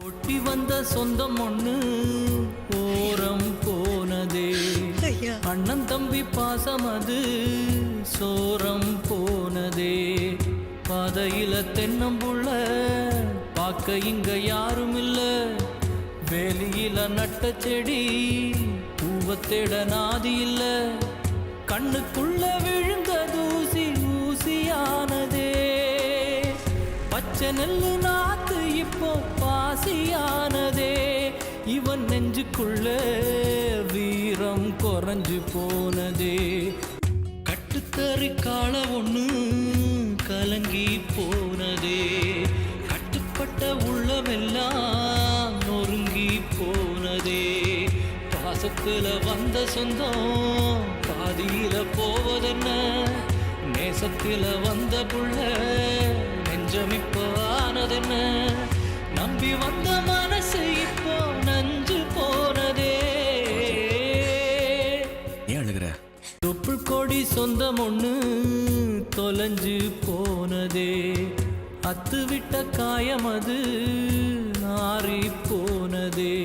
ஒட்டி வந்த சொந்தம் ஒண்ணு ஓரம் போனதே, அண்ணன் தம்பி பாசம் அது சோரம் போனதே. பாதையில தென்னம்புள்ள பார்க்க இங்க யாரும் இல்ல, வேலியில நட்ட செடி பூவத்தேட நாதி இல்ல. கண்ணுக்குள்ள விழுந்த தூசி ஊசியானதே, பச்சை நெல்லு நாத்து இப்போ பாசியானதே. இவன் நெஞ்சுக்குள்ள வீரம் குறைஞ்சு போனதே. கட்டுத்தறி கால ஒண்ணு கலங்கி போனதே, கட்டுப்பட்ட உள்ளமெல்லாம் நொறுங்கி போனதே. பாசத்துல வந்த சொந்தம் பாதியில போவதென்ன, நேசத்தில வந்த புள்ள நெஞ்சமிப்போ ஆனதென்ன. நம்பி வந்த மனசு இப்போ நஞ்சு போனதே. ஏன் அழுகிற? தொப்புள் கொடி சொந்தம் ஒண்ணு தொலைஞ்சு போனதே, அத்து விட்ட காயம் அது ஆறி போனதே.